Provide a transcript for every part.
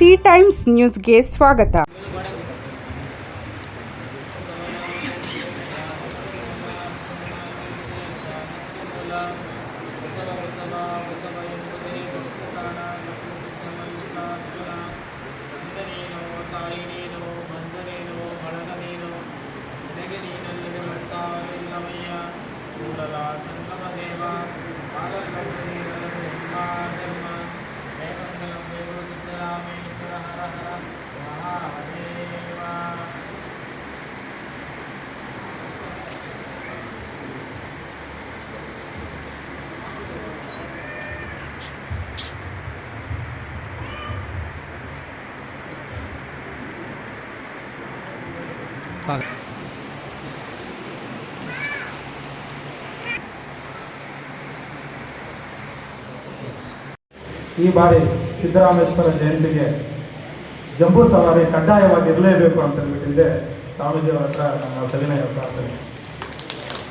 C times ನ್ಯೂಸ್ಗೆ ಸ್ವಾಗತ. ಈ ಬಾರಿ ಸಿದ್ದರಾಮೇಶ್ವರ ಜಯಂತಿಗೆ ಜಂಬೂ ಸವಾರಿ ಕಡ್ಡಾಯವಾಗಿ ಇರಲೇಬೇಕು ಅಂತ ಹೇಳ್ಬಿಟ್ಟಿದ್ದೆ ಸ್ವಾಮೀಜಿಯವರ ಹತ್ರ ನಮ್ಮ ಸವಿನಯ ಪ್ರಾರ್ಥನೆ.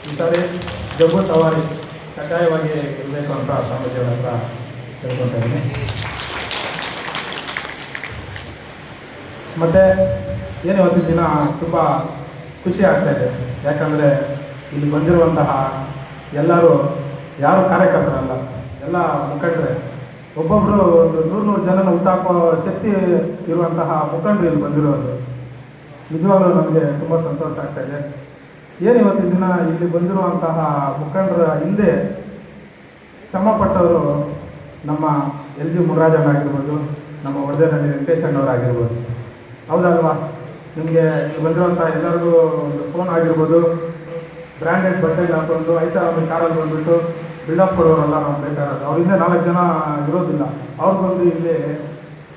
ಈ ಸಾರಿ ಜಂಬೂ ಸವಾರಿ ಕಡ್ಡಾಯವಾಗಿ ಇರಬೇಕು ಅಂತ ಸ್ವಾಮೀಜಿಯವರ ಹತ್ರ ಹೇಳ್ಕೊತಾ ಇದ್ದೀನಿ. ಮತ್ತು ಏನು ಇವತ್ತಿನ ದಿನ ತುಂಬ ಖುಷಿ ಆಗ್ತಾಯಿದೆ. ಯಾಕಂದರೆ ಇಲ್ಲಿ ಬಂದಿರುವಂತಹ ಎಲ್ಲರೂ ಯಾರು ಕಾರ್ಯಕರ್ತರಲ್ಲ, ಎಲ್ಲ ಮುಖಂಡರೇ. ಒಬ್ಬೊಬ್ಬರು ಒಂದು 100 ಜನನ ಹುಟ್ಟಾಕೋ ಶಕ್ತಿ ಇರುವಂತಹ ಮುಖಂಡರು ಇಲ್ಲಿ ಬಂದಿರೋದು ನಿಜವಾಗ್ಲೂ ನಮಗೆ ತುಂಬ ಸಂತೋಷ ಆಗ್ತಾಯಿದೆ. ಏನು ಇವತ್ತಿನ ದಿನ ಇಲ್ಲಿ ಬಂದಿರುವಂತಹ ಮುಖಂಡರ ಹಿಂದೆ ಶ್ರಮಪಟ್ಟವರು ನಮ್ಮ ಎಲ್ ಜಿ ಮುರುಘರಾಜಣ್ಣಾಗಿರ್ಬೋದು, ನಮ್ಮ ವರದೇನಹಳ್ಳಿ ವೆಂಕಟೇಶಣ್ಣವರಾಗಿರ್ಬೋದು. ಹೌದಲ್ವಾ? ನಿಮಗೆ ಇಲ್ಲಿ ಬಂದಿರುವಂಥ ಎಲ್ಲರಿಗೂ ಒಂದು ಫೋನ್ ಆಗಿರ್ಬೋದು, ಬ್ರ್ಯಾಂಡೆಡ್ ಬಟ್ಟೆಗೆ ಹಾಕೊಂಡು 5,000 ಕಾರಲ್ಲಿ ಬಂದುಬಿಟ್ಟು ಬಿಲ್ಡಪ್ ಕೊಡೋರಲ್ಲ ನಾವು ಬೇಕಾಗೋದು. ಅವ್ರ ಹಿಂದೆ 4 ಜನ ಇರೋದಿಲ್ಲ. ಅವ್ರು ಬಂದು ಇಲ್ಲಿ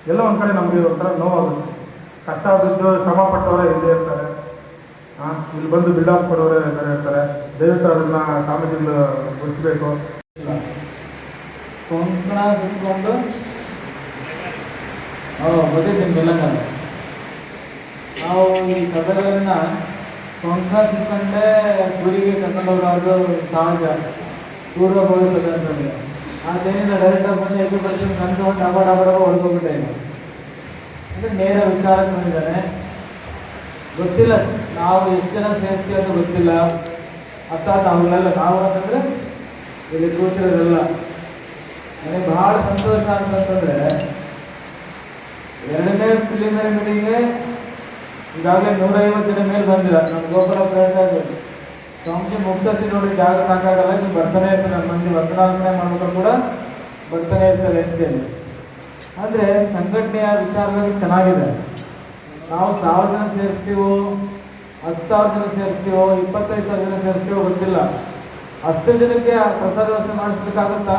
ಎಲ್ಲ ಒಂದು ಕಡೆ ನಮಗೆ ಒಂಥರ ನೋವಾಗುತ್ತೆ. ಕಷ್ಟ ಬಿದ್ದು ಶ್ರಮ ಪಟ್ಟವರೇ ಇಲ್ಲೇ ಇರ್ತಾರೆ, ಇಲ್ಲಿ ಬಂದು ಬಿಲ್ಡಪ್ ಕೊಡೋರೇ ಬೇರೆ ಇರ್ತಾರೆ. ದಯವಿಟ್ಟು ಅದನ್ನು ಸ್ವಾಮೀಜಿಗಳು ಗೊಳಿಸಬೇಕು. ಕೊಂಕಣ ಸುತ್ಕೊಂಡು ಗೊತ್ತಿದ್ದೀನಿ ಬೆಲ್ಲಂಗಲ್ಲ. ನಾವು ಈ ಸಭೆಗಳನ್ನ ಕೊಂಕಣ ಸುತ್ಕೊಂಡೇ ಗುರಿಗೆ ಕರ್ಕೊಂಡೋಗೋದು ಸಹಜ, ಪೂರ್ವ ಭವಿಷ್ಯದ ಅಂತಂದರೆ. ಅದೇನಿಲ್ಲ, ಡೈರೆಕ್ಟಾಗಿ ಬಂದು ಎದ್ದು ಬರ್ತೀನಿ ಕಂಡುಕೊಂಡು ಡಬ ಹೊಡ್ಕೊಬಿಟ್ಟೆ. ಅಂದರೆ ನೇರ ವಿಚಾರಕ್ಕೆ ಬಂದಿದ್ದಾನೆ. ಗೊತ್ತಿಲ್ಲ ನಾವು ಎಷ್ಟು ಜನ ಸೇರ್ತೀವಿ ಅಂತ ಗೊತ್ತಿಲ್ಲ. ಅರ್ಥಾತ್ ಅವನ್ನೆಲ್ಲ ನಾವು ಅಂತಂದರೆ ಇಲ್ಲಿ ಕೂತಿರೋದೆಲ್ಲ. ನನಗೆ ಬಹಳ ಸಂತೋಷ ಅಂತಂತಂದರೆ 2ನೇ ಪ್ರಿಲಿಮಿನರಿ ಮೀಟಿಂಗ್ಗೆ ಈಗಾಗಲೇ 150 ಜನ ಮೇಲೆ ಬಂದಿಲ್ಲ. ನಮ್ಮ ಗೋಪಾಲ ಪ್ರಯತ್ನ ಆಗಬೇಕು ಸ್ವಾಮೀಜಿ ಮುಗ್ಸಿ ನೋಡಿ ಜಾಗ ಸಾಕಾಗಲ್ಲ, ಇದು ಬರ್ತಾನೆ ಇರ್ತದೆ. ನಮ್ಮ ಮಂದಿ ವರ್ಗಾವಣೆ ಮಾಡ್ಬೇಕಾದ್ರೂ ಕೂಡ ಬರ್ತಾನೆ ಇರ್ತದೆ ಅಂತೇಳಿ. ಅಂದರೆ ಸಂಘಟನೆಯ ವಿಚಾರವಾಗಿ ಚೆನ್ನಾಗಿದೆ. ನಾವು 1000 ಜನ ಸೇರಿಸ್ತೀವೋ, 10,000 ಜನ ಸೇರಿಸ್ತೀವೋ, 25,000 ಜನ ಸೇರಿಸ್ತೀವೋ ಗೊತ್ತಿಲ್ಲ. ಅಷ್ಟು ಜನಕ್ಕೆ ಪ್ರಸಾದ ವ್ಯವಸ್ಥೆ ಮಾಡಿಸ್ಬೇಕಾಗುತ್ತಾ?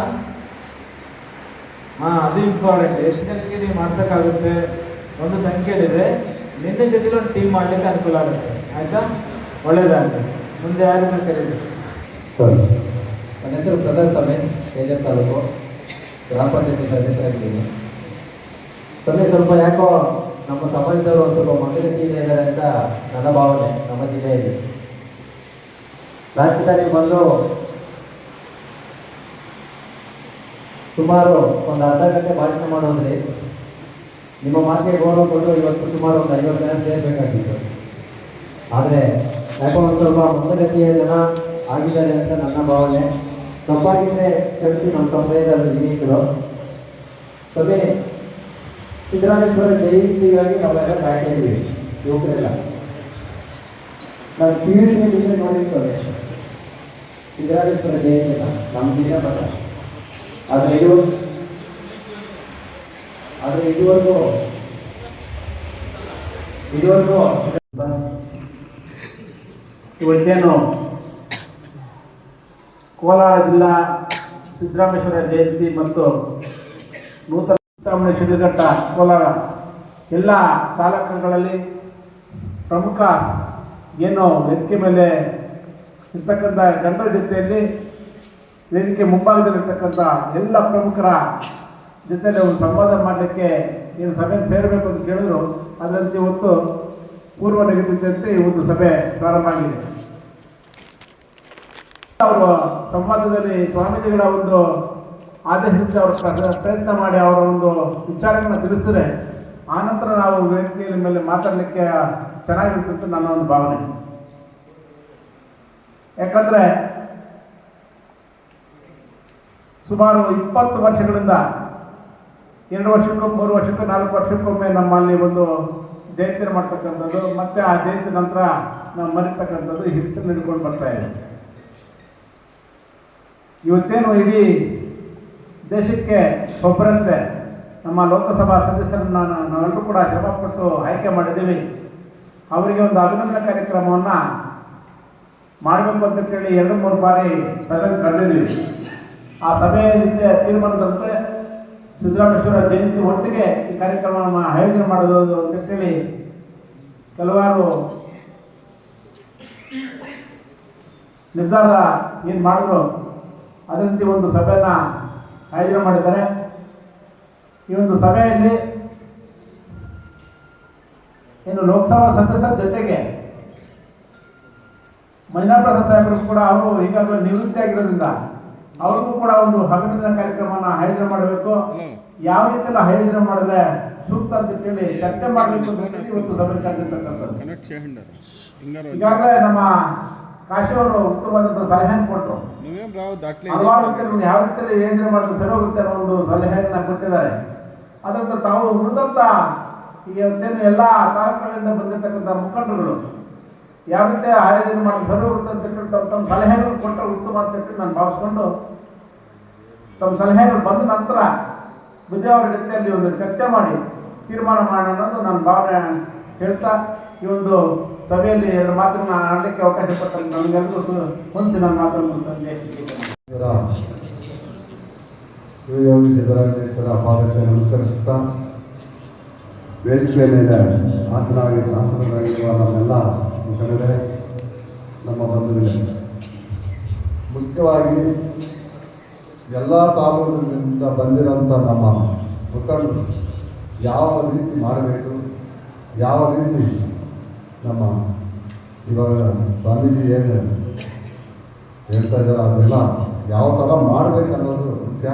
ಅದು ಇಂಪಾರ್ಟೆಂಟ್. ಎಷ್ಟು ಜನಕ್ಕೆ ನೀವು ಮಾಡ್ಸೋಕ್ಕಾಗುತ್ತೆ ಒಂದು ಸಂಖ್ಯೆ ಇದೆ. ನಿನ್ನೆ ಜೊತೆಲಿ ಒಂದು ಟೀಮ್ ಮಾಡಲಿಕ್ಕೆ ಅನುಕೂಲ ಆಗುತ್ತೆ. ಆಯಿತಾ? ಒಳ್ಳೆಯದಾಗುತ್ತೆ. ಮುಂದೆ ಯಾರನ್ನ ಕರೀರಿ. ನನ್ನ ಹೆಸರು ಪ್ರಧಾನ್ ಸಮೇತ್, ಕೆಜೆ ತಾಲೂಕು ಗ್ರಾಮ ಪಂಚಾಯತಿ ಸದಸ್ಯರಾಗಿದ್ದೀನಿ. ಸ್ವಲ್ಪ ಯಾಕೋ ನಮ್ಮ ಸಮಾಜದವರು ಸ್ವಲ್ಪ ಮಂಗಲೀಯತೆ ಇದ್ದಾರೆ ಅಂತ ನನ್ನ ಭಾವನೆ. ನಮ್ಮ ಜಿಲ್ಲೆಯಲ್ಲಿ ರಾಜ್ಯದಲ್ಲಿ ಬಂದು ಸುಮಾರು ಒಂದು ಅರ್ಧ ಗಂಟೆ ಭಾಷಣ ಮಾಡೋದ್ರಿ. ನಿಮ್ಮ ಮಾತಿಗೆ ಗೌರವ ಕೊಟ್ಟು ಇವತ್ತು ಸುಮಾರು ಒಂದು 50 ಜನ ಸೇರಬೇಕಾಗಿತ್ತು. ಆದರೆ ಯಾಕೋ ಒಂದು ಸ್ವಲ್ಪ ಮಂದಗತಿಯ ಜನ ಆಗಿದ್ದಾರೆ ಅಂತ ನನ್ನ ಭಾವನೆ. ತಪ್ಪಾಗಿದ್ದರೆ ಕ್ಷಮಿಸಿ, ನಮ್ಮ ಸಂಪ್ರದಾಯದ ವಿನೀತರು. ಸಭೆ ಸಿದ್ದರಾಮೇಶ್ವರ ಜಯಂತಿಗಾಗಿ ನಾವೆಲ್ಲ ಕಾಯ್ತಾ ಇದ್ದೀವಿ, ಯುವಕರೆಲ್ಲ. ನಾವು ಟಿ ವಿ ನೋಡಿರ್ತೇವೆ ಸಿದ್ದರಾಮೇಶ್ವರ ಜಯಂತಿನ ನಮ್ಮ ದಿನ ಬರ. ಆದರೆ ಇದುವರೆಗೂ ಇವತ್ತೇನು ಕೋಲಾರ ಜಿಲ್ಲಾ ಸಿದ್ದರಾಮೇಶ್ವರ ಜಯಂತಿ ಮತ್ತು ನೂತನ ಚುನಾವಣೆ ಶಿಡ್ಲಘಟ್ಟ ಕೋಲಾರ ಎಲ್ಲ ತಾಲೂಕುಗಳಲ್ಲಿ ಪ್ರಮುಖ ಏನು ವೇದಿಕೆ ಮೇಲೆ ಇರ್ತಕ್ಕಂಥ ಗಣ್ಯರ ಜೊತೆಯಲ್ಲಿ ವೇದಿಕೆ ಮುಂಭಾಗದಲ್ಲಿರ್ತಕ್ಕಂಥ ಎಲ್ಲ ಪ್ರಮುಖರ ಜೊತೆಯಲ್ಲಿ ಒಂದು ಸಂವಾದ ಮಾಡಲಿಕ್ಕೆ ಏನು ಸಭೆ ಸೇರಬೇಕು ಅಂತ ಕೇಳಿದ್ರು. ಅದರಂತೆ ಇವತ್ತು ಪೂರ್ವ ನಿಗದಿತಂತೆ ಈ ಒಂದು ಸಭೆ ಪ್ರಾರಂಭ ಆಗಿದೆ. ಅವರು ಸಂವಾದದಲ್ಲಿ ಸ್ವಾಮೀಜಿಗಳ ಒಂದು ಆದೇಶಿಸಿ ಅವರ ಪ್ರಯತ್ನ ಮಾಡಿ ಅವರ ಒಂದು ವಿಚಾರಗಳನ್ನು ತಿಳಿಸಿದ್ರೆ ಆನಂತರ ನಾವು ವೇದಿಕೆಯ ಮೇಲೆ ಮಾತಾಡಲಿಕ್ಕೆ ಚೆನ್ನಾಗಿರುತ್ತೆ ನನ್ನ ಒಂದು ಭಾವನೆ. ಯಾಕಂದರೆ ಸುಮಾರು 20 ವರ್ಷಗಳಿಂದ 2 ವರ್ಷಕ್ಕೂ 3 ವರ್ಷಕ್ಕೂ 4 ವರ್ಷಕ್ಕೊಮ್ಮೆ ನಮ್ಮಲ್ಲಿ ಒಂದು ಜಯಂತಿ ಮಾಡ್ತಕ್ಕಂಥದ್ದು, ಮತ್ತು ಆ ಜಯಂತಿ ನಂತರ ನಾವು ಮರಿತಕ್ಕಂಥದ್ದು ಹಿರಿತು ಹಿಡ್ಕೊಂಡು ಬರ್ತಾ ಇದೆ. ಇವತ್ತೇನು ಇಡೀ ದೇಶಕ್ಕೆ ಒಬ್ಬರಂತೆ ನಮ್ಮ ಲೋಕಸಭಾ ಸದಸ್ಯರನ್ನು ನಾವೆಲ್ಲರೂ ಕೂಡ ಶ್ರಮಪಟ್ಟು ಆಯ್ಕೆ ಮಾಡಿದ್ದೀವಿ. ಅವರಿಗೆ ಒಂದು ಅಭಿನಂದನಾ ಕಾರ್ಯಕ್ರಮವನ್ನು ಮಾಡಬೇಕು ಅಂತ ಕೇಳಿ 2-3 ಬಾರಿ ಸಭೆ ಕರೆದಿದ್ದೀವಿ. ಆ ಸಭೆಯಲ್ಲಿ ತೀರ್ಮಾನದಂತೆ ಸಿದ್ದರಾಮೇಶ್ವರ ಜಯಂತಿ ಒಟ್ಟಿಗೆ ಈ ಕಾರ್ಯಕ್ರಮವನ್ನು ಆಯೋಜನೆ ಮಾಡೋದು ಅಂತ ಕೇಳಿ ಕೆಲವಾರು ನಿರ್ಧಾರ ಏನು ಮಾಡಿದ್ರು ಅದಂತೆ ಒಂದು ಸಭೆಯನ್ನು ಆಯೋಜನೆ ಮಾಡಿದ್ದಾರೆ. ಈ ಒಂದು ಸಭೆಯಲ್ಲಿ ಏನು ಲೋಕಸಭಾ ಸದಸ್ಯರ ಜೊತೆಗೆ ಮಂಜುನಾಥ್ ಸಾಹೇಬರು ಕೂಡ ಅವರು ಈಗಾಗಲೇ ನಿವೃತ್ತಿ ಆಗಿರೋದ್ರಿಂದ ಅವ್ರಿಗೂ ಕೂಡ ಒಂದು ಅಭಿನಂದನಾ ಕಾರ್ಯಕ್ರಮವನ್ನು ಆಯೋಜನೆ ಮಾಡಬೇಕು. ಯಾವ ರೀತಿಯಲ್ಲಿ ಆಯೋಜನೆ ಮಾಡಿದ್ರೆ ಸೂಕ್ತ ಅಂತ ಕೇಳಿ ಚರ್ಚೆ ಮಾಡಬೇಕು ಅಂತ ಇವತ್ತು ಸಭೆ ಕರೆದಿರ್ತಕ್ಕಂಥದ್ದು. ಈಗಾಗಲೇ ನಮ್ಮ ಕಾಶಿ ಅವರು ಉತ್ತಮವಾದಂಥ ಸಲಹೆಯನ್ನು ಕೊಟ್ಟರು. ಹಲವಾರು ರೀತಿಯಲ್ಲಿ ಯಾವ ರೀತಿಯಲ್ಲಿ ಯೋಜನೆ ಮಾಡಿದ್ರೆ ಸರಿ ಹೋಗುತ್ತೆ ಅನ್ನೋ ಒಂದು ಸಲಹೆಯನ್ನು ಕೊಟ್ಟಿದ್ದಾರೆ. ಅದರಂತೆ ತಾವು ಉಳಿದಂಥ ಇವತ್ತೇನು ಎಲ್ಲ ತಾಲೂಕುಗಳಿಂದ ಬಂದಿರತಕ್ಕಂಥ ಮುಖಂಡರುಗಳು ಯಾವ ರೀತಿ ಆಯೋಜನೆ ಮಾಡಿ ಸರಿ ಹೋಗುತ್ತೆ ಅಂತ ಹೇಳಿ ತಮ್ಮ ಸಲಹೆಗಳು ಕೊಟ್ಟರೆ ಉತ್ತಮ ಅಂತ ಹೇಳಿ ನಾನು ಭಾವಿಸ್ಕೊಂಡು ತಮ್ಮ ಸಲಹೆಗಳು ಬಂದ ನಂತರ ಬುದ್ಧಿಯವರ ಜೊತೆಯಲ್ಲಿ ಒಂದು ಚರ್ಚೆ ಮಾಡಿ ತೀರ್ಮಾನ ಮಾಡೋಣ ಅನ್ನೋದು ನನ್ನ ಭಾವನೆ ಹೇಳ್ತಾ ಈ ಒಂದು ಸಭೆಯಲ್ಲಿ 2 ಮಾತನ್ನು ಆಡಲಿಕ್ಕೆ ಅವಕಾಶ ಕೊಟ್ಟಂತ ನನಗೆಲ್ಲರೂ ಹೊಂದಿಸಿ ನನ್ನ ಮಾತನ್ನು ಸಿದ್ದರಾಮೇಶ್ವರ ಪಾದಕ್ಕೆ ನಮಸ್ಕರಿಸುತ್ತಾ ವೇದಿಕೆ ಮೇಲೆ ಆಸನರಾಗಿರುವ ನಮ್ಮೆಲ್ಲ ಮುಖಂಡರೇ, ನಮ್ಮ ಬಂಧುಗಳೇ, ಮುಖ್ಯವಾಗಿ ಎಲ್ಲ ತಾಲೂಕಿನಿಂದ ಬಂದಿರೋಂಥ ನಮ್ಮ ಮುಖಂಡರು ಯಾವ ರೀತಿ ಮಾಡಬೇಕು, ಯಾವ ರೀತಿ ನಮ್ಮ ಇವಾಗ ಸ್ವಾಮೀಜಿ ಏನು ಹೇಳ್ತಾ ಇದ್ದಾರೆ ಅದೆಲ್ಲ ಯಾವ ಥರ ಮಾಡಬೇಕನ್ನೋದು ಮುಖ್ಯ.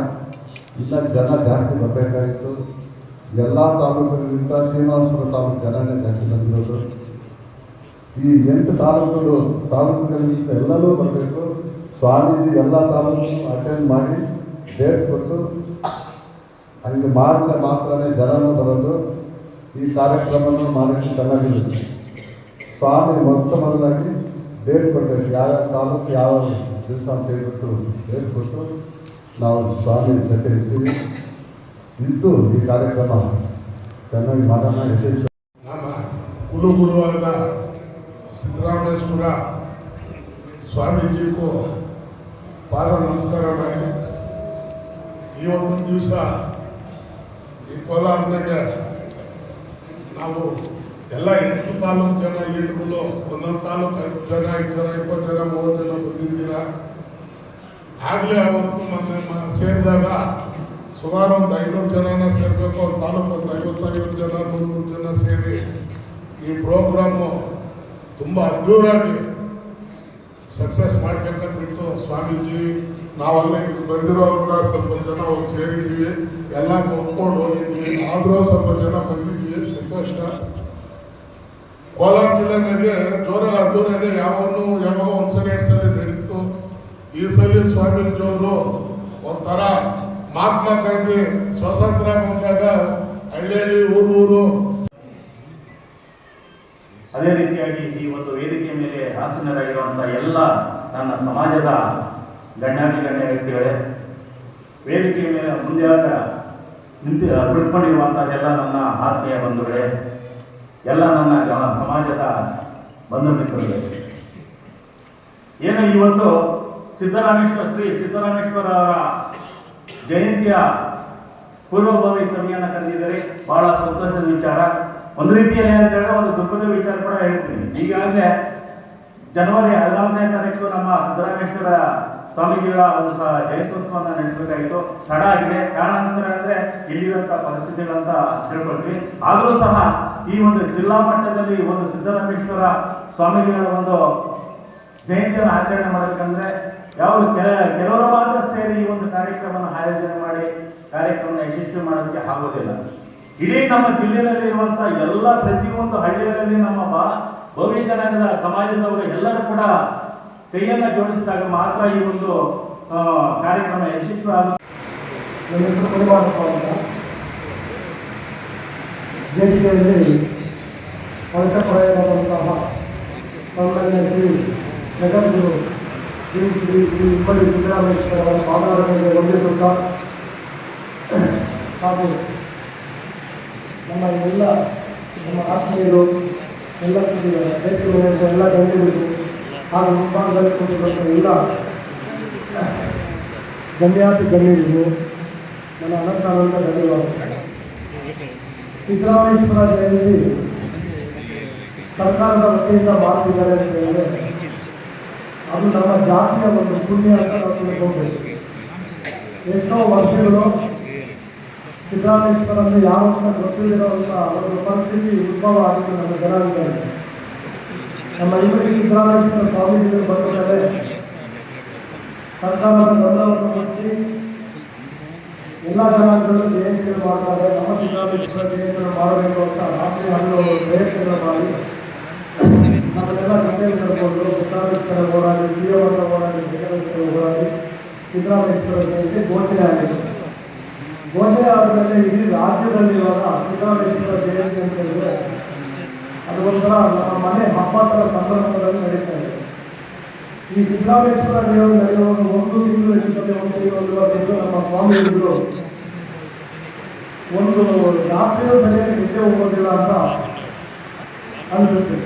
ಇನ್ನು ಜನ ಜಾಸ್ತಿ ಬರಬೇಕಾಗಿತ್ತು. ಎಲ್ಲ ತಾಲೂಕುಗಳಿಂದ ಶ್ರೀನಿವಾಸಪುರ ತಾಲೂಕು ಜನನೇ ಜಾಸ್ತಿ ಬಂದಿರೋದು. ಈ 8 ತಾಲೂಕುಗಳಿಂದ ಎಲ್ಲರೂ ಬರಬೇಕು. ಸ್ವಾಮೀಜಿ ಎಲ್ಲ ತಾಲೂಕು ಅಟೆಂಡ್ ಮಾಡಿ ಡೇಟ್ ಕೊಟ್ಟು ಹಂಗೆ ಮಾಡಿದ್ರೆ ಮಾತ್ರನೇ ಜನನೂ ಬರೋದು. ಈ ಕಾರ್ಯಕ್ರಮವನ್ನು ಮಾಡೋಕ್ಕೆ ಚೆನ್ನಾಗಿರುತ್ತೆ. ಸ್ವಾಮಿ ಮೊದಲಾಗಿ ಡೇಟ್ ಕೊಡಬೇಕು, ಯಾವ್ಯಾವ ತಾಲೂಕು ಯಾವ ದಿವಸ ಅಂತ ಹೇಳ್ಬಿಟ್ಟು ಡೇಟ್ ಕೊಟ್ಟು ನಾವು ಸ್ವಾಮಿ ಜೊತೆ ಇರ್ತೀವಿ. ಇದ್ದು ಈ ಕಾರ್ಯಕ್ರಮ ಚೆನ್ನಾಗಿ ಮಾಡೋಣ, ಯಶಸ್ವಿ. ನಮ್ಮ ಕುಲಗುರುವಾದ ಸಿದ್ದರಾಮೇಶ್ವರ ಸ್ವಾಮೀಜಿಗೂ ಪಾದ ನಮಸ್ಕಾರ ಮಾಡಿ ಇವತ್ತೊಂದು ದಿವಸ ಈ ಕೋಲಾರನಾಗ ನಾವು ಎಲ್ಲ 8 ತಾಲೂಕು ಜನ ಲೀಡರ್ಗಳು, ಒಂದೊಂದು ತಾಲೂಕು 5 ಜನ 5 ಜನ 20 ಜನ 30 ಜನ ಬಂದಿದ್ದೀರ. ಆಗಲೇ ಅವತ್ತು ಸೇರಿದಾಗ ಸುಮಾರು ಒಂದು 500 ಜನನ ಸೇರಬೇಕು. ಒಂದು ತಾಲೂಕು ಒಂದು 50-50 ಜನ 100 ಜನ ಸೇರಿ ಈ ಪ್ರೋಗ್ರಾಮು ತುಂಬ ಅದ್ಧೂರಾಗಿ ಸಕ್ಸಸ್ ಮಾಡ್ಬೇಕಂದ್ಬಿಟ್ಟು ಸ್ವಾಮೀಜಿ ನಾವೆಲ್ಲ ಇಲ್ಲಿ ಬಂದಿರೋರೆಲ್ಲ ಸ್ವಲ್ಪ ಜನ ಅವ್ರು ಸೇರಿದ್ದೀವಿ, ಎಲ್ಲ ಒಪ್ಕೊಂಡು ಹೋಗಿದ್ದೀವಿ. ಆದರೂ ಸ್ವಲ್ಪ ಜನ ಬಂದಿದ್ದೀವಿ, ಸಂತೋಷ. ಕೋಲಾರ ಜಿಲ್ಲೆನಾಗೆ ಜೋರಾಗಿ ಅದ್ದೂರಾಗಿ ಯಾವಾಗ ಒಂದ್ಸರಿ 2 ಸಲ ನಡೀತು. ಈ ಸಲ ಸ್ವಾಮೀಜಿಯವರು ಒಂಥರ ಮಹಾತ್ಮ ಗಾಂಧಿ ಸ್ವಾತಂತ್ರ್ಯ ಬಂದಾಗ ಹಳ್ಳಿಯಲ್ಲಿ ಊರು ಅದೇ ರೀತಿಯಾಗಿ ಈ ಒಂದು ವೇದಿಕೆಯ ಮೇಲೆ ಆಸೀನರಾಗಿರುವಂಥ ಎಲ್ಲ ನನ್ನ ಸಮಾಜದ ಗಣ್ಯ ವ್ಯಕ್ತಿಗಳೇ, ವೇದಿಕೆಯ ಮೇಲೆ ಮುಂದೆ ಕುಳಿತುಕೊಂಡಿರುವಂಥ ಎಲ್ಲ ನನ್ನ ಆತ್ಮೀಯ ಬಂಧುಗಳೇ, ಎಲ್ಲ ನನ್ನ ಸಮಾಜದ ಬಂಧು ಮಿತ್ರಗಳೇ, ಏನು ಇವತ್ತು ಶ್ರೀ ಸಿದ್ದರಾಮೇಶ್ವರ ಅವರ ಜಯಂತಿಯ ಪೂರ್ವಭಾವಿ ಸಭೆಯನ್ನು ಕರೆದಿದ್ದಾರೆ. ಬಹಳ ಸಂತೋಷದ ವಿಚಾರ. ಒಂದು ರೀತಿಯಲ್ಲಿ ಅಂತ ಹೇಳಿದ್ರೆ ಒಂದು ದುಃಖದ ವಿಚಾರ ಕೂಡ ಹೇಳ್ತೀನಿ. ಈಗಾಗಲೇ ಜನವರಿ 14ನೇ ತಾರೀಕು ನಮ್ಮ ಸಿದ್ದರಾಮೇಶ್ವರ ಸ್ವಾಮೀಜಿಗಳ ಒಂದು ಜಯಂತ್ಯೋತ್ಸವವನ್ನು ನಡೆಸಬೇಕಾಗಿತ್ತು. ತಡ ಆಗಿದೆ. ಕಾರಣಾಂತರ ಅಂದರೆ ಇಲ್ಲಿರುವಂಥ ಪರಿಸ್ಥಿತಿಗಳಂತ ತಿಳ್ಕೊಳ್ತೀವಿ. ಆದರೂ ಸಹ ಈ ಒಂದು ಜಿಲ್ಲಾ ಮಟ್ಟದಲ್ಲಿ ಒಂದು ಸಿದ್ದರಾಮೇಶ್ವರ ಸ್ವಾಮೀಜಿಗಳ ಒಂದು ಜಯಂತಿಯನ್ನು ಆಚರಣೆ ಮಾಡಬೇಕಂದ್ರೆ ಕೆಲವರು ಮಾತ್ರ ಸೇರಿ ಈ ಒಂದು ಕಾರ್ಯಕ್ರಮವನ್ನು ಆಯೋಜನೆ ಮಾಡಿ ಕಾರ್ಯಕ್ರಮವನ್ನು ಯಶಸ್ವಿ ಮಾಡೋದಕ್ಕೆ ಆಗೋದಿಲ್ಲ. ಇಡೀ ನಮ್ಮ ಜಿಲ್ಲೆಯಲ್ಲಿ ಇರುವಂತಹ ಎಲ್ಲ ಪ್ರತಿಯೊಂದು ಹಳ್ಳಿಗಳಲ್ಲಿ ನಮ್ಮ ಭವ್ಯ ಜನಾಂಗದ ಸಮಾಜದವರು ಎಲ್ಲರೂ ಕೂಡ ಕೈಯನ್ನ ಜೋಡಿಸಿದಾಗ ಮಾತ್ರ ಈ ಒಂದು ಕಾರ್ಯಕ್ರಮ ಯಶಸ್ವಿ ಆಗುತ್ತೆ. ನನ್ನ ಹೆಸರು ಪರಿಮಾಣಪ್ಪ ಅಂತ ವೇದಿಕೆಯಲ್ಲಿ ವರ್ಷಪಡೆಯಲಾದಂತಹ ಸನ್ಮಾನ್ಯ ಶ್ರೀ ಜಗದ್ಗುರು ಶ್ರೀ ಇಬ್ಬಡಿ ಸಿದ್ದರಾಮೇಶ್ವರವರ ಪಾದಾರಗಳಿಗೆ ವಂದಿಸುತ್ತಾ ಹಾಗೂ ನಮ್ಮ ಆತ್ಮೀಯರು ಎಲ್ಲ ವೇದಿಕೆಗಳಿಂದ ಎಲ್ಲ ಗಣ್ಯರಿಗೂ ಹಾಗೂ ಮುಂಭಾಗದಲ್ಲಿ ಕೂತಿರುವಂಥ ಎಲ್ಲ ಗಣ್ಯಾತಿ ಗಣ್ಯರಿಗೂ ನನ್ನ ಅನಂತ ಧನ್ಯವಾದ. ಸಿದ್ದರಾಮೇಶ್ವರ ಜಯಂತಿ ಸರ್ಕಾರದ ವತಿಯಿಂದ ಮಾಡ್ತಿದ್ದಾರೆ ಅಂತ ಹೇಳಿದ್ರೆ ಅದು ನಮ್ಮ ಜಾತಿಯ ಒಂದು ಪುಣ್ಯ ಅಂತ ನಾವು ತಿಳ್ಕೊಳ್ಬೇಕು. ಎಷ್ಟೋ ವರ್ಷಗಳು ಸಿದ್ದರಾಮೇಶ್ವರನ್ನು ಯಾವ ಅಂತ ಗೊತ್ತಿರುವಂಥ ಒಂದು ಪರಿಸ್ಥಿತಿ ಉದ್ಭವ ಆಗಿತ್ತು ನಮ್ಮ ಜನಾಂಗದಲ್ಲಿ. ನಮ್ಮ ಇವರಿಗೆ ಸಿದ್ದರಾಮೇಶ್ವರ ಸ್ವಾಮೀಜಿಗಳು ಬಂದ ಮೇಲೆ ಸರ್ಕಾರದ ಗಮನವನ್ನು ಮುಚ್ಚಿ ಎಲ್ಲ ಜನಾಂಗಗಳು ಜಯಂತಿಗಳು ಮಾಡ್ತಾರೆ. ನಮ್ಮ ಸಿದ್ದರಾಮೇಶ್ವರ ಜಯಂತಿಯನ್ನು ಮಾಡಬೇಕು ಅಂತ ರಾತ್ರಿ ಹಲವು ಪ್ರಯತ್ನಗಳು ಮಾಡಿ ನಮ್ಮನ್ನೆಲ್ಲ ಜೊತೆಯಲ್ಲಿ ಕರ್ಕೊಂಡು ಸಿದ್ದರಾಮೇಶ್ವರ ಹೋರಾಡಿ ಸಿಎಂನ ಹೋರಾಡಿ ಸಿದ್ದರಾಮೇಶ್ವರ ಹೋರಾಡಿ ಸಿದ್ದರಾಮೇಶ್ವರ ಜಯಂತಿ ಘೋಷಣೆ ಆಗಿದೆ. ಘೋಷಣೆ ಆದಮೇಲೆ ಇಡೀ ರಾಜ್ಯದಲ್ಲಿ ಇವಾಗ ಸಿದ್ದರಾಮೇಶ್ವರ ಜಯಂತಿ ಅಂತ ಹೇಳಿದ್ರೆ ಅದು ಒಂಥರ ನಮ್ಮ ಮನೆ ಹಬ್ಬ ಥರ ಸಂದರ್ಭದಲ್ಲಿ ನಡೀತಾ ಇದೆ. ಈ ಸಿದ್ದರಾಮೇಶ್ವರ ದೇವರು ನಡೆಯುವಾಗ 1 ತಿಂಗಳು ಹೆಚ್ಚುತ್ತದೆ, 1 ತಿಂಗಳು ನಮ್ಮ ಸ್ವಾಮಿಗಳು ಒಂದು ರಾತ್ರಿಯೂ ಸರಿಯಾಗಿ ನಿದ್ದೆ ಹೋಗೋದಿಲ್ಲ ಅಂತ ಅನಿಸುತ್ತೆ.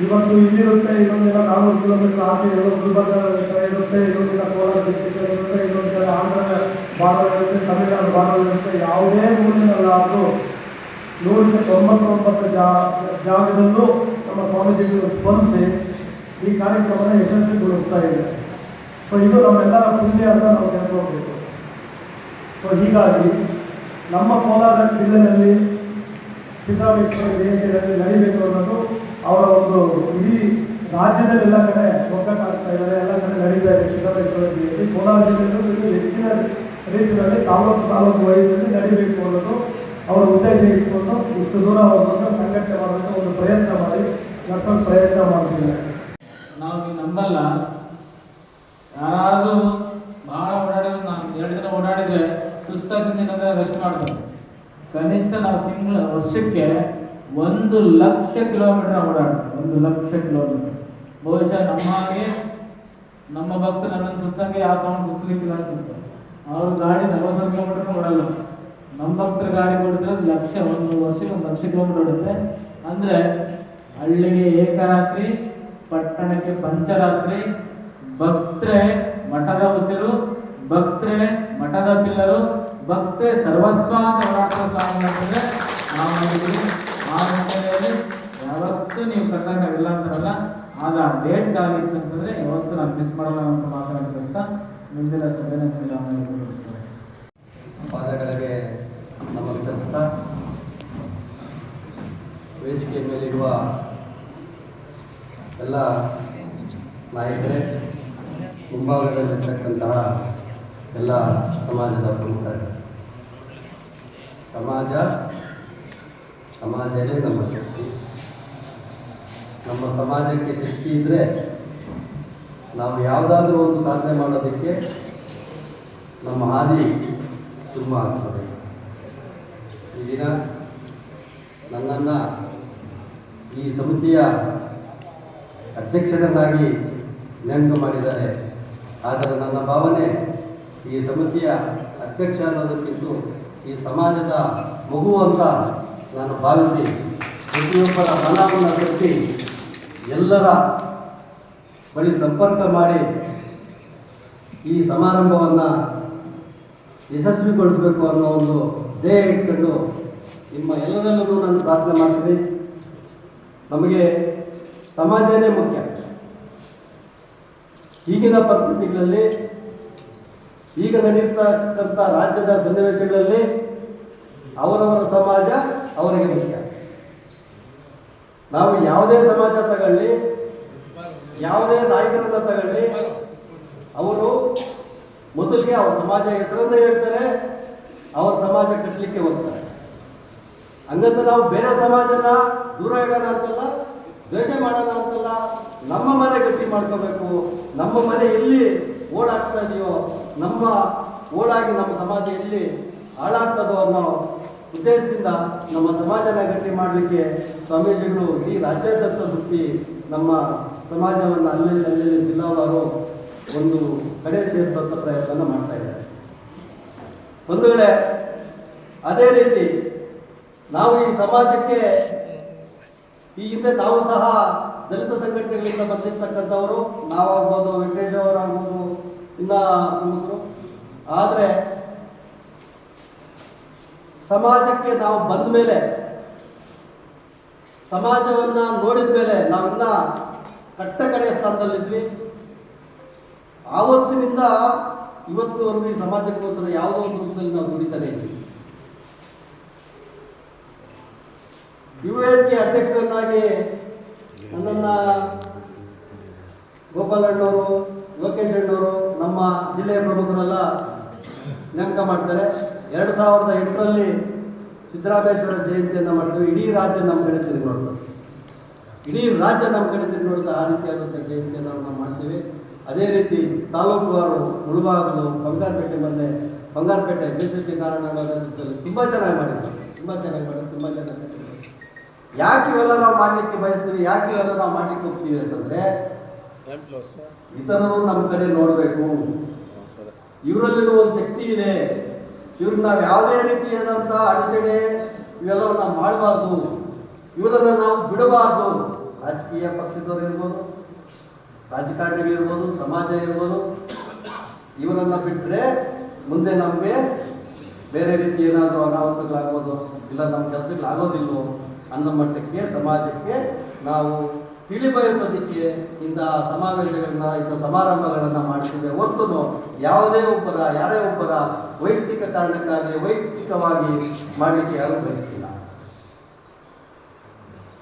ಇವತ್ತು ಇಲ್ಲಿರುತ್ತೆ, ಇನ್ನೊಂದಿನ 400 ಕಿಲೋಮೀಟರ್ ಆಚೆ ಗುಲ್ಬರ್ಗ ಇರುತ್ತೆ, ಇನ್ನೊಂದಿನ ಕೋಲಾರ ಡಿಸ್ಟಿಕ್ ಇರುತ್ತೆ, ಇನ್ನೊಂದಿನ ಆಂಧ್ರ ಬಾರ್ಡರ್ ಇರುತ್ತೆ, ತಮಿಳುನಾಡು ಬಾರ್ಡರ್ ಇರುತ್ತೆ. ಯಾವುದೇ ಊರಿನಲ್ಲಾದರೂ 199 ಜಾಗದಲ್ಲೂ ನಮ್ಮ ಸ್ವಾಮೀಜಿಗಳು ಸ್ಪಂದಿಸಿ ಈ ಕಾರ್ಯಕ್ರಮನ ಯಶಸ್ವಿಗೊಳಿಸ್ತಾ ಇದೆ. ಸೊ ಇದು ನಮ್ಮೆಲ್ಲರ ಪುಣ್ಯ ಅಂತ ನಾವು ತಿಳ್ಕೊಳ್ಬೇಕು. ಸೊ ಹೀಗಾಗಿ ನಮ್ಮ ಕೋಲಾರ ಜಿಲ್ಲೆಯಲ್ಲಿ ಸಿದ್ದರಾಮೇಶ್ವರ ಜಯಂತಿಯಲ್ಲಿ ನಡೀಬೇಕು ಅನ್ನೋದು ಅವರ ಒಂದು ಇಡೀ ರಾಜ್ಯದಲ್ಲಿ ಎಲ್ಲ ಕಡೆ ಒಗ್ಗಟ್ಟಾಗ್ತಾ ಇದ್ದಾರೆ, ಎಲ್ಲ ಕಡೆ ನಡೀತಾ ಇದೆ ಸಿದ್ದರಾಮೇಶ್ವರ ಜಯಂತಿ. ಕೋಲಾರ ಜಿಲ್ಲೆಯಲ್ಲೂ ಹೆಚ್ಚಿನ ರೀತಿಯಲ್ಲಿ ತಾಲೂಕು ವಯಸ್ಸಲ್ಲಿ ನಡೀಬೇಕು ಅನ್ನೋದು ಅವರ ಉದ್ದೇಶ ಇಟ್ಕೊಂಡು ಇಷ್ಟು ದೂರ ಅವರನ್ನು ಸಂಘಟನೆ ಮಾಡುವಂಥ ಒಂದು ಪ್ರಯತ್ನ ಮಾಡಿ ಮತ್ತೊಂದು ಪ್ರಯತ್ನ ಮಾಡ್ತಿದ್ದಾರೆ. ನಾವು ನಂಬಲ್ಲ, ಯಾರಾದರೂ ಭಾಳ ಓಡಾಡಿದ್ರೆ, ನಾನು 2 ದಿನ ಓಡಾಡಿದರೆ ಸುಸ್ತಾಗಿದ್ದಂದ್ರೆ ರೆಸ್ಟ್ ಮಾಡ್ತಾರೆ. ಕನಿಷ್ಠ ನಾವು ವರ್ಷಕ್ಕೆ 1,00,000 ಕಿಲೋಮೀಟರ್ ಓಡಾಡ್ತೀವಿ. 1,00,000 ಕಿಲೋಮೀಟರ್. ಬಹುಶಃ ನಮ್ಮ ಭಕ್ತರು ನನ್ನನ್ನು ಸುತ್ತಂಗೆ ಯಾವ ಸೌಂಡ್ ಸುತ್ತಲಿಕ್ಕಿಲ್ಲ ಅನ್ಸುತ್ತೆ. ಅವ್ರ ಗಾಡಿ 40,000 ಕಿಲೋಮೀಟರ್ ಓಡಲ್ಲ. ನಮ್ಮ ಭಕ್ತರ ಗಾಡಿ ಓಡಿದ್ರೆ 1,00,000, 1 ವರ್ಷಕ್ಕೆ 1,00,000 ಕಿಲೋಮೀಟರ್ ಓಡುತ್ತೆ. ಅಂದರೆ ಹಳ್ಳಿಗೆ ಏಕರಾತ್ರಿ, ಪಟ್ಟಣಕ್ಕೆ ಪಂಚರಾತ್ರಿ, ಭಕ್ತರೆ ಮಠದ ಉಸಿರು, ಭಕ್ತರೆ ಮಠದ ಪಿಲ್ಲರು, ಭಕ್ತೆ ಸರ್ವಸ್ವ ಅಂತ ಓಡಾಡ್ತಾ ಸ್ವಾಮಿ ಅಂತಂದರೆ ನಾವು ನೋಡಿದ್ವಿ. ಆ ನಿಟ್ಟಿನಲ್ಲಿ ಯಾವತ್ತೂ ನೀವು ಕರ್ನಾಟಕ ಅಂತಾರಲ್ಲ, ಆಗ ಡೇಟ್ ಆಗಿತ್ತು ಅಂತಂದರೆ ಯಾವತ್ತೂ ನಾನು ಮಿಸ್ ಮಾಡಲ್ಲ ಅಂತ ಮಾತಾಡ್ತಾ ಮುಂದಿನ ಸಭೆನ ಪಾದಗಳಿಗೆ ನಮಸ್ಕರಿಸ್ತಾ ವೇದಿಕೆ ಮೇಲಿರುವ ಎಲ್ಲ ನಾಯಕರೇ, ಮುಂಭಾಗದಲ್ಲಿರ್ತಕ್ಕಂತಹ ಎಲ್ಲ ಸಮಾಜದ ಪ್ರಮುಖರು, ಸಮಾಜವೇ ನಮ್ಮ ಶಕ್ತಿ. ನಮ್ಮ ಸಮಾಜಕ್ಕೆ ಶಕ್ತಿ ಇದ್ದರೆ ನಾವು ಯಾವುದಾದ್ರೂ ಒಂದು ಸಾಧನೆ ಮಾಡೋದಕ್ಕೆ ನಮ್ಮ ಹಾದಿ ಸುಲಭ ಆಗ್ತದೆ. ಈ ದಿನ ನನ್ನನ್ನು ಈ ಸಮಿತಿಯ ಅಧ್ಯಕ್ಷರನ್ನಾಗಿ ನೇಮಕ ಮಾಡಿದ್ದಾರೆ. ಆದರೆ ನನ್ನ ಭಾವನೆ ಈ ಸಮಿತಿಯ ಅಧ್ಯಕ್ಷ ಅನ್ನೋದಕ್ಕಿಂತ ಈ ಸಮಾಜದ ಮಗು ಅಂತ ನಾನು ಭಾವಿಸಿ ಪ್ರತಿಯೊಬ್ಬರ ಮನವನ್ನು ತಟ್ಟಿ ಎಲ್ಲರ ಬಳಿ ಸಂಪರ್ಕ ಮಾಡಿ ಈ ಸಮಾರಂಭವನ್ನು ಯಶಸ್ವಿಗೊಳಿಸಬೇಕು ಅನ್ನೋ ಒಂದು ಧ್ಯೇಯ ಇಟ್ಕೊಂಡು ನಿಮ್ಮ ಎಲ್ಲರಲ್ಲೂ ನಾನು ಪ್ರಾರ್ಥನೆ ಮಾಡ್ತೀನಿ. ನಮಗೆ ಸಮಾಜನೇ ಮುಖ್ಯ. ಈಗಿನ ಪರಿಸ್ಥಿತಿಗಳಲ್ಲಿ, ಈಗ ನಡೆಯತಕ್ಕಂಥ ರಾಜ್ಯದ ಸನ್ನಿವೇಶಗಳಲ್ಲಿ ಅವರವರ ಸಮಾಜ ಅವರಿಗೆ ಮುಖ್ಯ. ನಾವು ಯಾವುದೇ ಸಮಾಜ ತಗೊಳ್ಳಿ, ಯಾವುದೇ ನಾಯಕರನ್ನ ತಗೊಳ್ಳಿ, ಅವರು ಮೊದಲಿಗೆ ಅವರ ಸಮಾಜ ಹೆಸರನ್ನು ಹೇಳ್ತಾರೆ, ಅವರ ಸಮಾಜ ಕಟ್ಟಲಿಕ್ಕೆ ಹೋಗ್ತಾರೆ. ಹಂಗಂತ ನಾವು ಬೇರೆ ಸಮಾಜನ ದೂರ ಇಡೋಣ ಅಂತಲ್ಲ, ದ್ವೇಷ ಮಾಡೋಣ ಅಂತಲ್ಲ. ನಮ್ಮ ಮನೆ ಗಟ್ಟಿ ಮಾಡ್ಕೋಬೇಕು. ನಮ್ಮ ಮನೆ ಎಲ್ಲಿ ಓಡಾಗ್ತಾ ಇದೆಯೋ, ನಮ್ಮ ಓಡಾಗಿ ನಮ್ಮ ಸಮಾಜ ಎಲ್ಲಿ ಹಾಳಾಗ್ತದೋ ಅನ್ನೋ ಉದ್ದೇಶದಿಂದ ನಮ್ಮ ಸಮಾಜನ ಗಟ್ಟಿ ಮಾಡಲಿಕ್ಕೆ ಸ್ವಾಮೀಜಿಗಳು ಇಡೀ ರಾಜ್ಯಾದ್ಯಂತ ಸುತ್ತಿ ನಮ್ಮ ಸಮಾಜವನ್ನು ಅಲ್ಲಲ್ಲಿ ಜಿಲ್ಲಾವಾರು ಒಂದು ಕಡೆ ಸೇರಿಸುವಂಥ ಪ್ರಯತ್ನ ಮಾಡ್ತಾ ಇದ್ದಾರೆ. ಬಂಧುಗಳೇ, ಅದೇ ರೀತಿ ನಾವು ಈ ಸಮಾಜಕ್ಕೆ ಈ ಹಿಂದೆ ನಾವು ಸಹ ದಲಿತ ಸಂಘಟನೆಗಳಿಂದ ಬಂದಿರ್ತಕ್ಕಂಥವರು, ನಾವಾಗ್ಬೋದು, ವೆಂಕಟೇಶ್ ಅವರಾಗ್ಬೋದು, ಇನ್ನ ಪ್ರಮುಖರು. ಆದರೆ ಸಮಾಜಕ್ಕೆ ನಾವು ಬಂದ ಮೇಲೆ, ಸಮಾಜವನ್ನ ನೋಡಿದ ಮೇಲೆ ನಾವಿನ್ನ ಕಟ್ಟ ಕಡೆಯ ಸ್ಥಾನದಲ್ಲಿದ್ವಿ. ಆವತ್ತಿನಿಂದ ಇವತ್ತಿನವರೆಗೂ ಈ ಸಮಾಜಕ್ಕೋಸ್ಕರ ಯಾವುದೋ ಒಂದು ರೂಪದಲ್ಲಿ ನಾವು ದುಡಿತಾನೆ ಇದ್ವಿ. ಯುವೇದ್ಗೆ ಅಧ್ಯಕ್ಷರನ್ನಾಗಿ ನನ್ನನ್ನು ಗೋಪಾಲಣ್ಣವರು, ಲೋಕೇಶ್ ಅಣ್ಣವರು, ನಮ್ಮ ಜಿಲ್ಲೆಯ ಪ್ರಮುಖರೆಲ್ಲ ನೇಮಕ ಮಾಡ್ತಾರೆ. 2008ರಲ್ಲಿ ಸಿದ್ದರಾಮೇಶ್ವರ ಜಯಂತಿಯನ್ನು ಮಾಡ್ತೀವಿ. ಇಡೀ ರಾಜ್ಯ ನಮ್ಮ ಕಡೆ ತಿರುಗಿ ನೋಡ್ತದೆ. ಇಡೀ ರಾಜ್ಯ ನಮ್ಮ ಕಡೆ ತಿರುಗಿ ನೋಡಿದ ಆ ರೀತಿಯಾದಂಥ ಜಯಂತಿಯನ್ನು ನಾವು ಮಾಡ್ತೀವಿ. ಅದೇ ರೀತಿ ತಾಲೂಕುವಾರು ಮುಳುಬಾಗಿಲು, ಬಂಗಾರಪೇಟೆ JCP ನಾರಾಯಣ ತುಂಬ ಚೆನ್ನಾಗಿ ಮಾಡಿದ್ರು. ತುಂಬ ಚೆನ್ನಾಗಿ ಯಾಕೆ ಇವೆಲ್ಲ ನಾವು ಮಾಡಲಿಕ್ಕೆ ಬಯಸ್ತೀವಿ, ಯಾಕೆ ಇವೆಲ್ಲ ನಾವು ಮಾಡಲಿಕ್ಕೆ ಹೋಗ್ತೀವಿ ಅಂತಂದರೆ, ಇತರರು ನಮ್ಮ ಕಡೆ ನೋಡಬೇಕು. ಇವರಲ್ಲಿನೂ ಒಂದು ಶಕ್ತಿ ಇದೆ. ಇವ್ರಿಗೆ ನಾವು ಯಾವುದೇ ರೀತಿಯಾದಂಥ ಅಡಚಣೆ ಇವೆಲ್ಲವೂ ನಾವು ಮಾಡಬಾರ್ದು. ಇವರನ್ನು ನಾವು ಬಿಡಬಾರ್ದು. ರಾಜಕೀಯ ಪಕ್ಷದವರು ಇರ್ಬೋದು, ರಾಜಕಾರಣಿಗಳಿರ್ಬೋದು, ಸಮಾಜ ಇರ್ಬೋದು, ಇವರನ್ನು ಬಿಟ್ಟರೆ ಮುಂದೆ ನಮಗೆ ಬೇರೆ ರೀತಿ ಏನಾದರೂ ಅನಾಹುತಗಳಾಗ್ಬೋದು, ಇಲ್ಲ ನಮ್ಮ ಕೆಲಸಗಳಾಗೋದಿಲ್ಲವೋ ಅನ್ನೋ ಮಟ್ಟಕ್ಕೆ ಸಮಾಜಕ್ಕೆ ನಾವು ತಿಳಿಬಯಸೋದಕ್ಕೆ ಇಂತಹ ಸಮಾವೇಶಗಳನ್ನ, ಇಂಥ ಸಮಾರಂಭಗಳನ್ನು ಮಾಡ್ತೀವಿ ಹೊರತು ಯಾರೇ ಒಬ್ಬರ ವೈಯಕ್ತಿಕ ಕಾರಣಕ್ಕಾಗಿ ವೈಯಕ್ತಿಕವಾಗಿ ಮಾಡಲಿಕ್ಕೆ ಯಾರೂ ಬಯಸ್ತಿಲ್ಲ.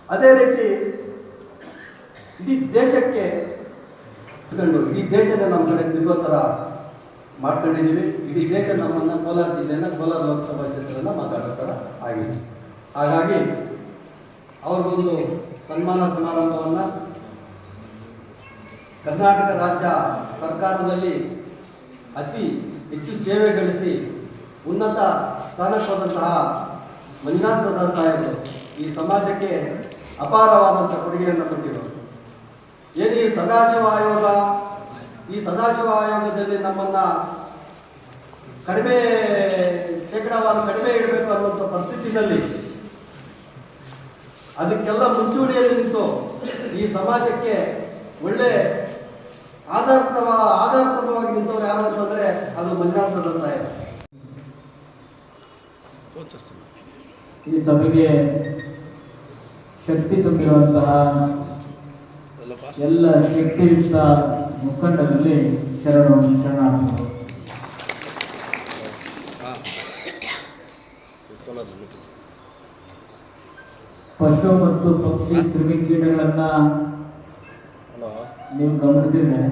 ಅದೇ ರೀತಿ ಇಡೀ ದೇಶಕ್ಕೆ ಇಡೀ ದೇಶದ ನಮ್ಮ ಕಡೆ ತಿರುಗೋ ಥರ ಮಾಡ್ಕೊಂಡಿದ್ದೀವಿ. ಇಡೀ ದೇಶ ನಮ್ಮನ್ನು ಕೋಲಾರ ಜಿಲ್ಲೆಯನ್ನು, ಕೋಲಾರ ಲೋಕಸಭಾ ಕ್ಷೇತ್ರವನ್ನು ಮಾತಾಡೋ ಥರ ಆಗಿದೆ. ಹಾಗಾಗಿ ಅವ್ರಿಗೊಂದು ಸನ್ಮಾನ ಸಮಾರಂಭವನ್ನು ಕರ್ನಾಟಕ ರಾಜ್ಯ ಸರ್ಕಾರದಲ್ಲಿ ಅತಿ ಹೆಚ್ಚು ಸೇವೆ ಗಳಿಸಿ ಉನ್ನತ ಸ್ಥಾನಕ್ಕೆ ಹೋದಂತಹ ಮಂಜುನಾಥ್ ಪ್ರಸಾದ್ ಸಾಹೇಬರು ಈ ಸಮಾಜಕ್ಕೆ ಅಪಾರವಾದಂಥ ಕೊಡುಗೆಯನ್ನು ಕೊಟ್ಟಿರುವರು. ಏನು ಈ ಸದಾಶಿವ ಆಯೋಗದಲ್ಲಿ ನಮ್ಮನ್ನು ಶೇಕಡಾವಾರು ಕಡಿಮೆ ಇಡಬೇಕು ಅನ್ನುವಂಥ ಪರಿಸ್ಥಿತಿನಲ್ಲಿ ಅದಕ್ಕೆಲ್ಲ ಮುಂಚೂಣಿಯಲ್ಲಿ ನಿಂತು ಈ ಸಮಾಜಕ್ಕೆ ಒಳ್ಳೆ ಆಧಾರಸ್ತಂಭವಾಗಿ ನಿಂತವ್ರು ಯಾರು ಅಂತಂದರೆ ಅದು ಮಂಜುನಾಥ್ ಪ್ರಸಾದ್ ಸಾಹೇಬ್. ಈ ಸಭೆಗೆ ಶಕ್ತಿ ತುಂಬಿರುವಂತಹ ಎಲ್ಲ ಶಕ್ತಿಯುಕ್ತ ಮುಖಂಡರಲ್ಲಿ ಶರಣಾರ್ಥಿಗಳು. ಪಶು ಮತ್ತು ಪಕ್ಷಿ ಕ್ರಿಮಿಕೀಟಗಳನ್ನ ನೀವು ಗಮನಿಸಿದ್ರೆ,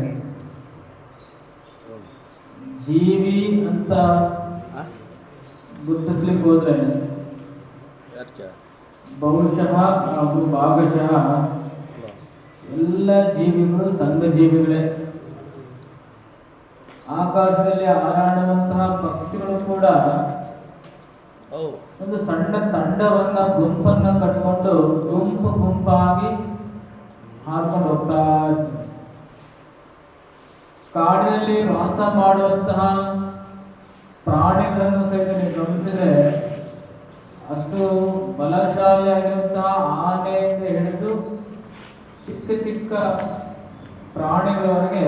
ಜೀವಿ ಅಂತ ಗುರುತಿಸ್ಲಿಕ್ಕೆ ಹೋದ್ರೆ ಬಹುಶಃ ಹಾಗೂ ಭಾಗಶಃ ಎಲ್ಲ ಜೀವಿಗಳು ಸಂಘ ಜೀವಿಗಳೇ. ಆಕಾಶದಲ್ಲಿ ಹಾರಾಡುವಂತಹ ಪಕ್ಷಿಗಳು ಕೂಡ ಒಂದು ಸಣ್ಣ ತಂಡವನ್ನ, ಗುಂಪನ್ನ ಕಟ್ಕೊಂಡು ಗುಂಪಾಗಿ ಹಾರ್ಕೊಂಡು ಹೋಗ್ತಾ ಇರ್ತದೆ. ಕಾಡಿನಲ್ಲಿ ವಾಸ ಮಾಡುವಂತಹ ಪ್ರಾಣಿಗಳನ್ನು ಸಹಿತ ನೀವು ಗಮನಿಸಿದ್ರೆ ಅಷ್ಟು ಬಲಶಾಲಿಯಾಗಿರುವಂತಹ ಆನೆಯಿಂದ ಹಿಡಿದು ಚಿಕ್ಕ ಚಿಕ್ಕ ಪ್ರಾಣಿಗಳವರೆಗೆ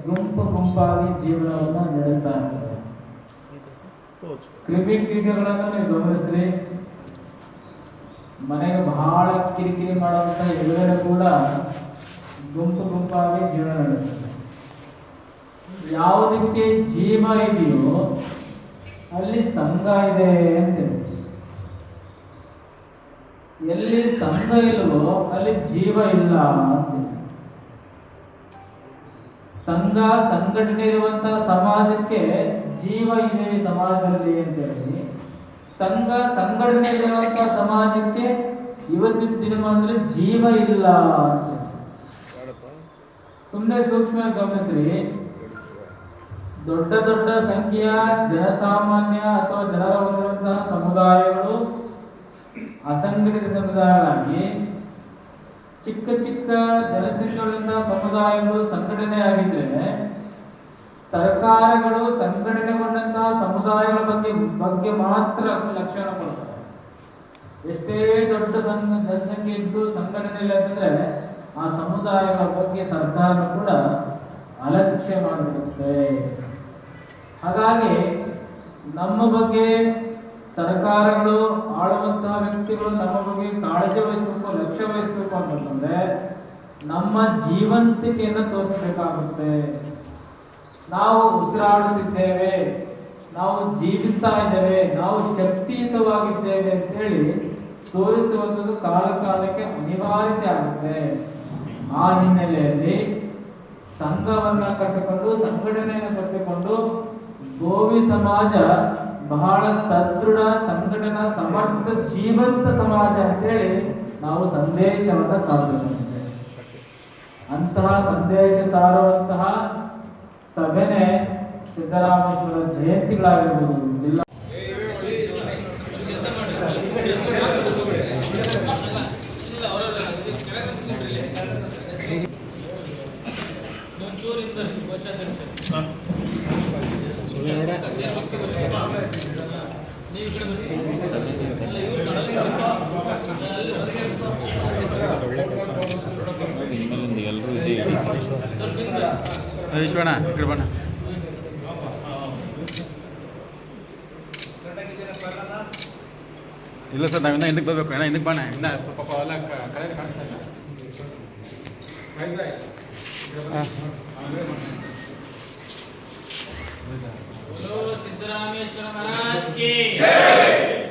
ಗುಂಪಾಗಿ ಜೀವನವನ್ನು ನಡೆಸ್ತಾ ಇರ್ತಾರೆ. ಕ್ರಿಮಿಕೀಟಗಳನ್ನು ನೀವು ಗಮನಿಸ್ರಿ, ಮನೆಗೆ ಬಹಳ ಕಿರಿಕಿರಿ ಮಾಡುವಂಥ ಎಲ್ಲರೂ ಕೂಡ ಗುಂಪಾಗಿ ಜೀವನ ನಡೆಸ್ತಾರೆ. ಯಾವುದಕ್ಕೆ ಜೀವ ಇದೆಯೋ ಅಲ್ಲಿ ಸಂಘ ಇದೆ ಅಂತೇಳಿ, ಎಲ್ಲಿ ಸಂಘ ಇಲ್ವೋ ಅಲ್ಲಿ ಜೀವ ಇಲ್ಲ ಅಂತೇಳಿ. ಸಂಘ ಸಂಘಟನೆ ಇರುವಂತಹ ಸಮಾಜಕ್ಕೆ ಜೀವ ಇದೆ ಸಮಾಜದಲ್ಲಿ ಅಂತೇಳಿ, ಸಂಘಟನೆಗಳಿರುವಂಥ ಸಮಾಜಕ್ಕೆ ಇವತ್ತಿನ ದಿನಮಾನದಲ್ಲಿ ಜೀವ ಇಲ್ಲ ಅಂತ. ಸುಮ್ಮನೆ ಸೂಕ್ಷ್ಮ ಗಮನಿಸ್ರಿ, ದೊಡ್ಡ ದೊಡ್ಡ ಸಂಖ್ಯೆಯ ಜನಸಾಮಾನ್ಯ ಅಥವಾ ಜನರ ಹೊಂದಿರುವಂತಹ ಸಮುದಾಯಗಳು ಅಸಂಘಟಿತ ಸಮುದಾಯಗಳಾಗಿ ಚಿಕ್ಕ ಚಿಕ್ಕ ಜನಸಂಖ್ಯೆಗಳಿಂದ ಸಮುದಾಯಗಳು ಸಂಘಟನೆ ಆಗಿದ್ರೆ ಸರ್ಕಾರಗಳು ಸಂಘಟನೆಗೊಂಡಂತಹ ಸಮುದಾಯಗಳ ಬಗ್ಗೆ ಮಾತ್ರ ಲಕ್ಷಣ ಕೊಡ್ತಾರೆ. ಎಷ್ಟೇ ದೊಡ್ಡ ಜನಸಂಖ್ಯೆ ಇದ್ದು ಸಂಘಟನೆ ಇಲ್ಲ ಅಂತಂದ್ರೆ ಆ ಸಮುದಾಯಗಳ ಬಗ್ಗೆ ಸರ್ಕಾರ ಕೂಡ ಅಲಕ್ಷ್ಯ ಮಾಡಿಬಿಡುತ್ತೆ. ಹಾಗಾಗಿ ನಮ್ಮ ಬಗ್ಗೆ ಸರ್ಕಾರಗಳು, ಆಳುವಂತಹ ವ್ಯಕ್ತಿಗಳು ನಮ್ಮ ಬಗ್ಗೆ ಕಾಳಜಿ ವಹಿಸಬೇಕು, ಲಕ್ಷ್ಯ ವಹಿಸಬೇಕು ಅಂತಂದ್ರೆ ನಮ್ಮ ಜೀವಂತಿಕೆಯನ್ನು ತೋರಿಸಬೇಕಾಗುತ್ತೆ. ನಾವು ಉಸಿರಾಡುತ್ತಿದ್ದೇವೆ, ನಾವು ಜೀವಿಸ್ತಾ ಇದ್ದೇವೆ, ನಾವು ಶಕ್ತಿಯುತವಾಗಿದ್ದೇವೆ ಅಂತೇಳಿ ತೋರಿಸುವಂಥದ್ದು ಕಾಲ ಕಾಲಕ್ಕೆ ಅನಿವಾರ್ಯತೆ ಆಗುತ್ತೆ. ಆ ಹಿನ್ನೆಲೆಯಲ್ಲಿ ಸಂಘವನ್ನ ಕಟ್ಟಿಕೊಂಡು, ಸಂಘಟನೆಯನ್ನು ಕಟ್ಟಿಕೊಂಡು ಗೋವಿ ಸಮಾಜ ಬಹಳ ಸದೃಢ, ಸಂಘಟನಾ ಸಮರ್ಥ, ಜೀವಂತ ಸಮಾಜ ಅಂತೇಳಿ ನಾವು ಸಂದೇಶವನ್ನ ಸಾರಿಸುತ್ತೇವೆ. ಅಂತಹ ಸಂದೇಶ ಸಾರುವಂತಹ ಸಭೆನೇ ಸಿದ್ದರಾಮೇಶ್ವರ ಜಯಂತಿಗಳಾಗಿರ್ಬೋದು. ಜಿಲ್ಲಾ ಎಲ್ಲರೂ ಇದೆ ವಿಶ್ವಣ್ಣ ಈ ಬಣ್ಣ ಇಲ್ಲ ಸರ್, ನಾವಿನ್ನ ಹಿಂದಕ್ಕೆ ಬರಬೇಕು. ಏನ ಹಿಂದಕ್ಕೆ ಬಣ್ಣ ಇನ್ನ ಪಾಪ ಎಲ್ಲ ಕಳೆದು ಕಾಣಿಸ್ತಾ ಇಲ್ಲ. ಸಿದ್ದರಾಮೇಶ್ವರ ಮಹಾರಾಜ್ ಕಿ ಜೈ.